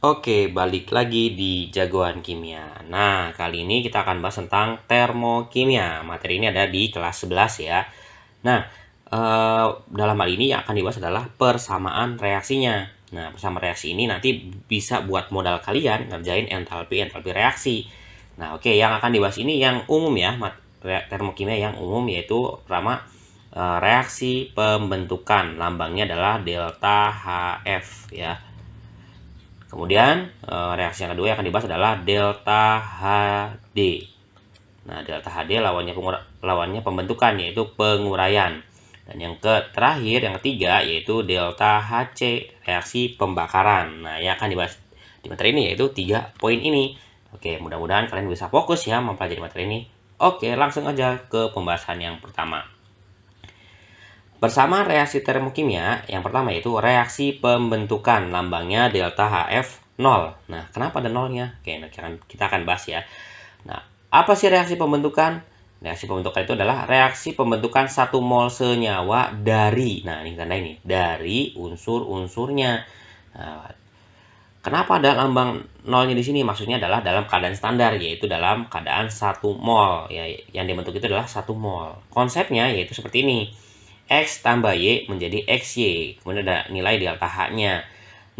Oke, balik lagi di Jagoan Kimia. Nah, kali ini kita akan bahas tentang termokimia. Materi ini ada di kelas 11 ya. Nah, dalam hal ini yang akan dibahas adalah persamaan reaksinya. Nah, persamaan reaksi ini nanti bisa buat modal kalian ngerjain entalpi reaksi. Nah, oke, yang akan dibahas ini yang umum ya, termokimia yang umum yaitu pertama reaksi pembentukan. Lambangnya adalah delta HF ya. Kemudian reaksi yang kedua yang akan dibahas adalah delta HD. Nah, delta HD lawannya pembentukan yaitu penguraian. Dan yang terakhir yang ketiga yaitu delta HC, reaksi pembakaran. Nah, yang akan dibahas di materi ini yaitu 3 poin ini. Oke, mudah-mudahan kalian bisa fokus ya mempelajari materi ini. Oke, langsung aja ke pembahasan yang pertama. Bersama reaksi termokimia, yang pertama yaitu reaksi pembentukan, lambangnya delta HF 0. Nah, kenapa ada nolnya? Oke, kita akan bahas ya. Nah, apa sih reaksi pembentukan? Reaksi pembentukan itu adalah reaksi pembentukan 1 mol senyawa dari, nah ini tanda ini, dari unsur-unsurnya. Nah, kenapa ada lambang nolnya di sini? Maksudnya adalah dalam keadaan standar, yaitu dalam keadaan 1 mol. Ya, yang dibentuk itu adalah 1 mol. Konsepnya yaitu seperti ini. X tambah Y menjadi XY. Kemudian ada nilai delta H-nya.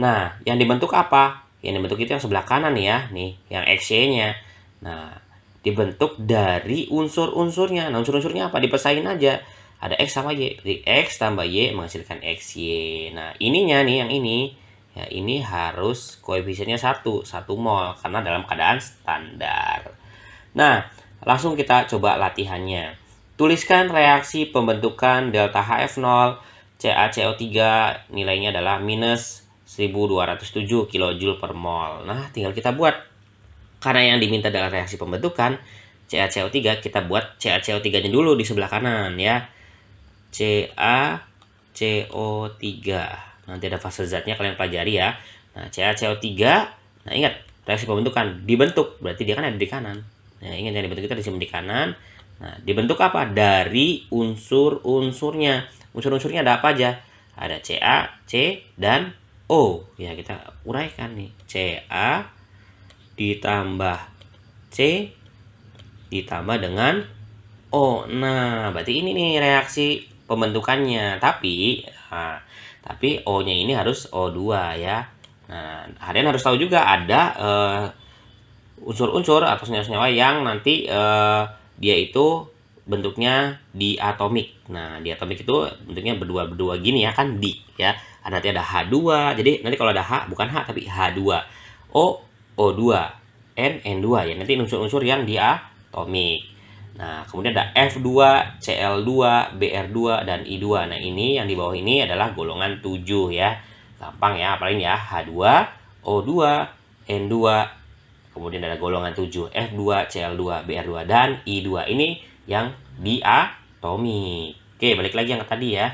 Nah, yang dibentuk apa? Yang dibentuk itu yang sebelah kanan ya. Nih, yang XY-nya. Nah, dibentuk dari unsur-unsurnya. Nah, unsur-unsurnya apa? Dipesain aja. Ada X sama Y. Jadi X tambah Y menghasilkan XY. Nah, ininya nih, yang ini. Ya, ini harus koefisiennya 1 mol. Karena dalam keadaan standar. Nah, langsung kita coba latihannya. Tuliskan reaksi pembentukan delta HF0 CaCO3 nilainya adalah minus 1207 kJ per mol. Nah, tinggal kita buat. Karena yang diminta adalah reaksi pembentukan CaCO3, kita buat CaCO3-nya dulu di sebelah kanan ya. CaCO3. Nanti ada fase zatnya kalian pelajari ya. Nah, CaCO3, nah ingat, reaksi pembentukan dibentuk, berarti dia kan ada di kanan. Nah, ingat yang dibentuk kita di kanan. Nah, dibentuk apa? Dari unsur-unsurnya. Unsur-unsurnya ada apa aja? Ada Ca, C, dan O. Ya, kita uraikan nih. Ca ditambah C ditambah dengan O. Nah, berarti ini nih reaksi pembentukannya. Tapi O-nya ini harus O2 ya. Nah, kalian harus tahu juga ada unsur-unsur atau senyawa-senyawa yang nanti dia itu bentuknya diatomik. Nah, diatomik itu bentuknya berdua-berdua gini ya, kan di ya. Nanti ada H2. Jadi nanti kalau ada H bukan H tapi H2. O O2, N N2 ya. Nanti unsur-unsur yang diatomik. Nah, kemudian ada F2, Cl2, Br2 dan I2. Nah, ini yang di bawah ini adalah golongan 7 ya. Gampang ya, apalagi ya H2, O2, N2, kemudian ada golongan 7 F2, Cl2, Br2 dan I2. Ini yang diatomik. Oke, balik lagi yang tadi ya.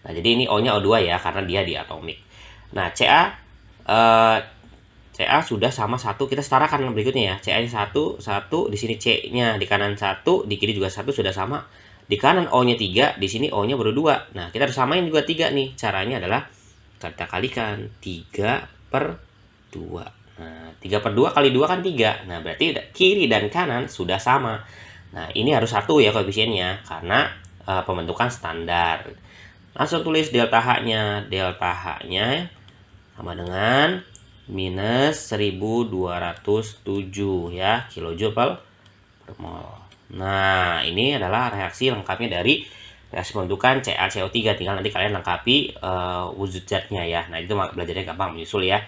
Nah, jadi ini O-nya O2 ya karena dia diatomik. Nah, Ca sudah sama 1, kita setarakan berikutnya ya. Ca-nya 1, di sini C-nya di kanan 1, di kiri juga 1 sudah sama. Di kanan O-nya 3, di sini O-nya baru 2. Nah, kita harus samain juga 3 nih. Caranya adalah kita kalikan 3 per 2. Nah, 3 per 2 kali 2 kan 3. Nah, berarti kiri dan kanan sudah sama. Nah, ini harus 1 ya koefisiennya, karena pembentukan standar. Langsung tulis delta H-nya. Delta H-nya sama dengan minus 1207 ya, kilojoule per mol. Nah, ini adalah reaksi lengkapnya dari reaksi pembentukan CaCO3. Tinggal nanti kalian lengkapi wujud zatnya ya. Nah, itu belajarnya gampang menyusul ya.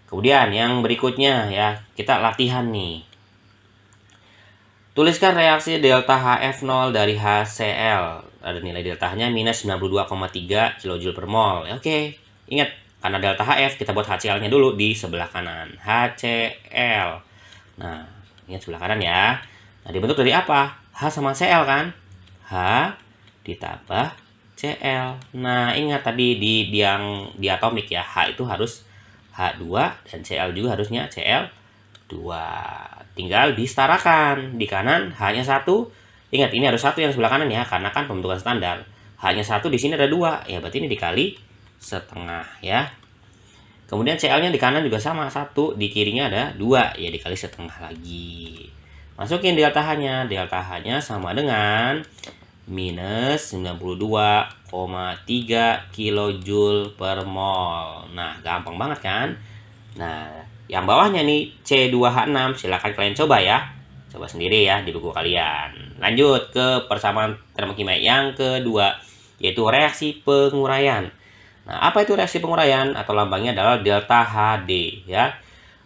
Kemudian yang berikutnya ya, kita latihan nih. Tuliskan reaksi delta HF0 dari HCl. Ada nilai deltanya minus 92,3 kJ per mol. Oke, ingat, karena delta HF, kita buat HCl-nya dulu di sebelah kanan. HCl. Nah, ingat sebelah kanan ya. Nah, dibentuk dari apa? H sama Cl kan? H ditambah Cl. Nah, ingat tadi di yang diatomik ya. H itu harus H2 dan Cl juga harusnya Cl2. Tinggal disetarakan. Di kanan H-nya 1. Ingat, ini harus 1 yang sebelah kanan ya, karena kan pembentukan standar. H-nya 1, di sini ada 2. Ya, berarti ini dikali setengah ya. Kemudian Cl-nya di kanan juga sama, 1, di kirinya ada 2, ya dikali setengah lagi. Masukin delta H-nya. Delta H-nya sama dengan minus 92,3 kilojoule per mol. Nah, gampang banget kan? Nah, yang bawahnya nih C2H6, silakan kalian coba ya. Coba sendiri ya di buku kalian. Lanjut ke persamaan termokimia yang kedua, yaitu reaksi penguraian. Nah, apa itu reaksi penguraian? Atau lambangnya adalah delta HD ya.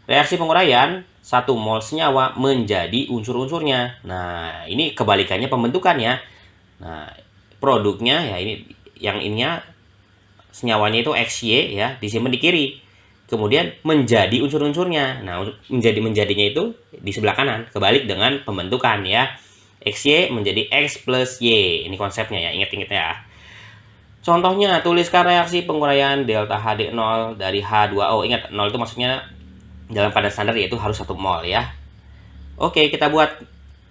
Reaksi penguraian 1 mol senyawa menjadi unsur-unsurnya. Nah, ini kebalikannya pembentukan ya. Nah, produknya ya ini yang ininya senyawanya itu XY ya, disimpan di kiri. Kemudian menjadi unsur-unsurnya. Nah, menjadinya itu di sebelah kanan, kebalik dengan pembentukan ya. XY menjadi X plus Y. Ini konsepnya ya, ingat-ingat ya. Contohnya, tuliskan reaksi penguraian delta HD0 dari H2O. Ingat, 0 itu maksudnya dalam keadaan standar yaitu harus 1 mol ya. Oke, kita buat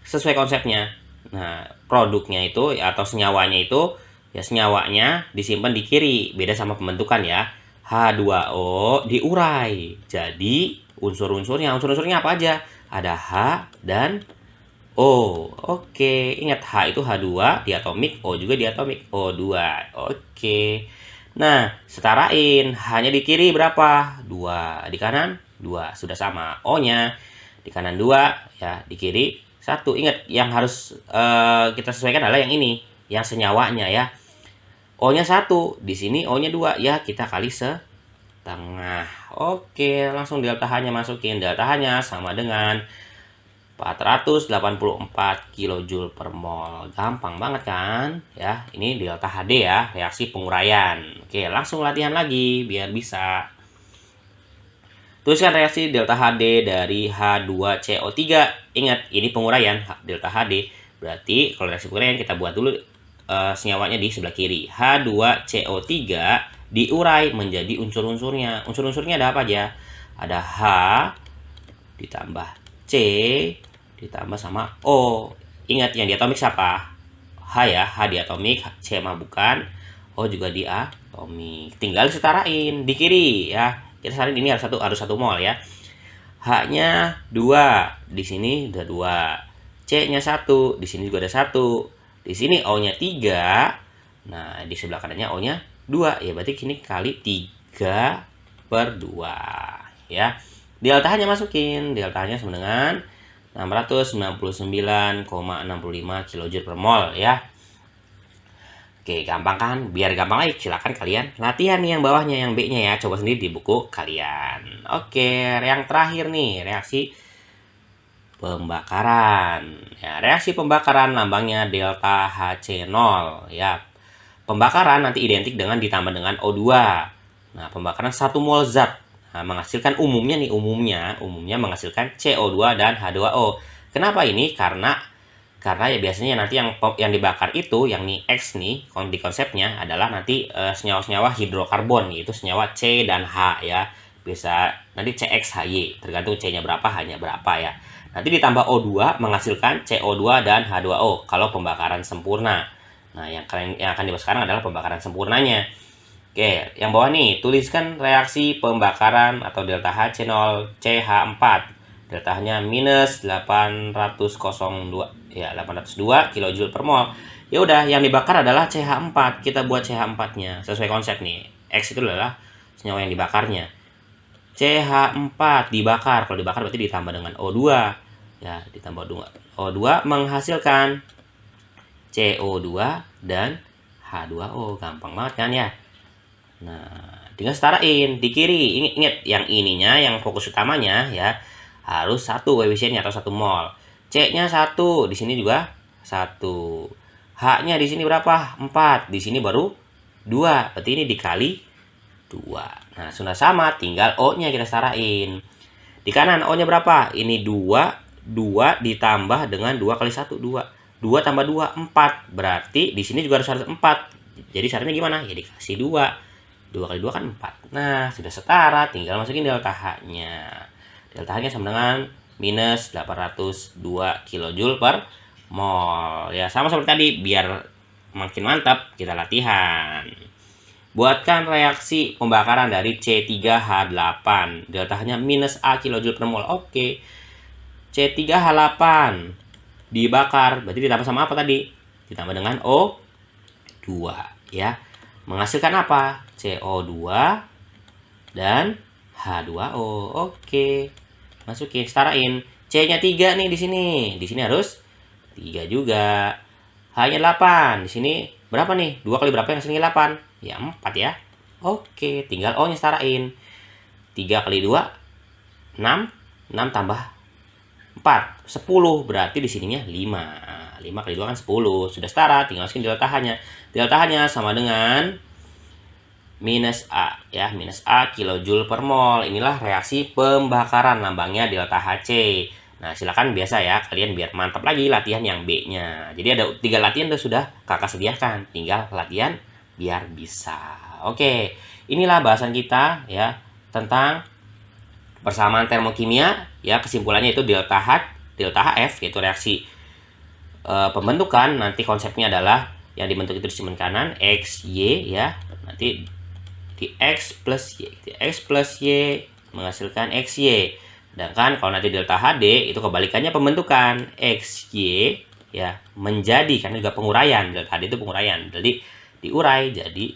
sesuai konsepnya. Nah, produknya itu atau senyawanya itu ya senyawanya disimpan di kiri, beda sama pembentukan ya. H2O diurai. Jadi unsur-unsurnya apa aja? Ada H dan O. Oke, ingat H itu H2 diatomik, O juga diatomik, O2. Oke. Nah, setarain. H-nya di kiri berapa? 2. Di kanan 2. Sudah sama. O-nya di kanan 2, ya, di kiri 1. Ingat, yang harus kita sesuaikan adalah yang ini, yang senyawanya ya. O-nya 1, di sini O-nya 2, ya kita kali setengah. Oke, langsung delta H-nya masukin. Delta H-nya sama dengan 484 kilojoule per mol. Gampang banget kan? Ya, ini delta HD ya, reaksi penguraian. Oke, langsung latihan lagi biar bisa. Tuliskan reaksi delta HD dari H2CO3. Ingat, ini penguraian delta HD. Berarti kalau reaksi penguraian kita buat dulu senyawanya di sebelah kiri. H2CO3 diurai menjadi unsur-unsurnya. Unsur-unsurnya ada apa aja? Ada H ditambah C ditambah sama O. Ingat, yang diatomik siapa? H ya, H diatomik, C mah bukan, O juga diatomik. Tinggal setarain di kiri ya. Kita setarain ini harus 1 mol ya. H-nya 2, di sini udah 2. C-nya 1, di sini juga ada 1. Di sini O-nya 3. Nah, di sebelah kanannya O-nya 2. Ya berarti ini kali 3/2 ya. Delta-nya masukin. Delta-nya sama dengan 699,65 kilojoule per mol ya. Oke, gampang kan? Biar gampang lagi, silakan kalian latihan nih yang bawahnya, yang B-nya ya. Coba sendiri di buku kalian. Oke, yang terakhir nih, reaksi pembakaran. Ya, reaksi pembakaran lambangnya delta HC0 ya. Pembakaran nanti identik dengan ditambah dengan O2. Nah, pembakaran 1 mol zat. Nah, menghasilkan umumnya menghasilkan CO2 dan H2O. Kenapa ini? Karena ya biasanya nanti yang dibakar itu, yang nih X nih, di konsepnya adalah nanti senyawa-senyawa hidrokarbon, yaitu senyawa C dan H ya. Bisa nanti CXHY, tergantung C-nya berapa, H-nya berapa ya. Nanti ditambah O2 menghasilkan CO2 dan H2O kalau pembakaran sempurna. Nah, yang akan dibahas sekarang adalah pembakaran sempurnanya. Oke, yang bawah nih, tuliskan reaksi pembakaran atau delta HC0 CH4. Delta-nya minus 802 ya, 802 kilojoule per mol. Ya udah, yang dibakar adalah CH4. Kita buat CH4-nya sesuai konsep nih. X itu adalah senyawa yang dibakarnya. CH4 dibakar. Kalau dibakar berarti ditambah dengan O2. Ya, ditambah O2 menghasilkan CO2 dan H2O. Gampang banget kan ya? Nah, tinggal setarain di kiri. Ingat yang ininya, yang fokus utamanya ya, harus 1 koefisiennya atau 1 mol. C-nya 1, di sini juga 1. H-nya di sini berapa? 4. Di sini baru 2. Berarti ini dikali 2. Nah, sudah sama, tinggal O-nya kita setarain. Di kanan O-nya berapa? Ini 2 ditambah dengan 2 kali 1, 2. 2 tambah 2, 4. Berarti di sini juga harus 4. Jadi caranya gimana? Ya dikasih 2. 2 kali 2 kan 4. Nah, sudah setara, tinggal masukin delta H-nya. Delta H-nya sama dengan minus 802 kilojoule per mol. Ya, sama seperti tadi, biar makin mantap kita latihan. Buatkan reaksi pembakaran dari C3H8. Deltanya minus A kilojoule per mol. Oke. C3H8 dibakar. Berarti ditambah sama apa tadi? Ditambah dengan O2. Ya. Menghasilkan apa? CO2 dan H2O. Oke. Masukin, setarain. C-nya 3 nih di sini. Di sini harus 3 juga. H-nya 8. Di sini berapa nih? 2 kali berapa yang sini 8? Ya 4 ya. Oke, tinggal O-nya setarain. 3 kali 2 6. 6 tambah 4 10. Berarti di sininya 5. 5 kali 2 kan 10. Sudah setara, tinggal masukin delta H-nya. Delta H-nya sama dengan minus A ya, minus A kilojoule per mol. Inilah reaksi pembakaran, lambangnya delta Hc. Nah, silakan biasa ya, kalian biar mantap lagi latihan yang B-nya. Jadi ada 3 latihan sudah kakak sediakan, tinggal latihan biar bisa. Oke, inilah bahasan kita ya tentang persamaan termokimia ya. Kesimpulannya itu delta H, delta HF yaitu reaksi pembentukan. Nanti konsepnya adalah yang dibentuk itu di sisi kanan XY ya. Nanti di X plus Y, di X plus Y menghasilkan XY. Sedangkan kalau nanti delta HD itu kebalikannya pembentukan XY ya menjadi, karena juga penguraian, delta HD itu penguraian, jadi diurai jadi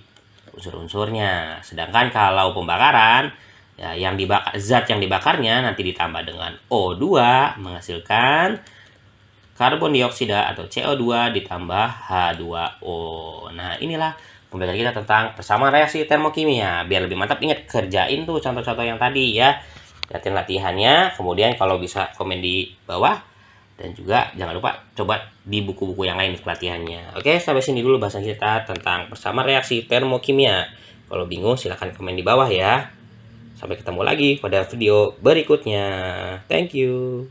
unsur-unsurnya. Sedangkan kalau pembakaran ya, yang dibakar, zat yang dibakarnya nanti ditambah dengan O2 menghasilkan karbon dioksida atau CO2 ditambah H2O. Nah, inilah pembelajaran kita tentang persamaan reaksi termokimia. Biar lebih mantap, ingat kerjain tuh contoh-contoh yang tadi ya. Lihatin latihannya, kemudian kalau bisa komen di bawah. Dan juga jangan lupa coba di buku-buku yang lain latihannya. Oke, sampai sini dulu bahasan kita tentang persamaan reaksi termokimia. Kalau bingung silahkan komen di bawah ya. Sampai ketemu lagi pada video berikutnya. Thank you.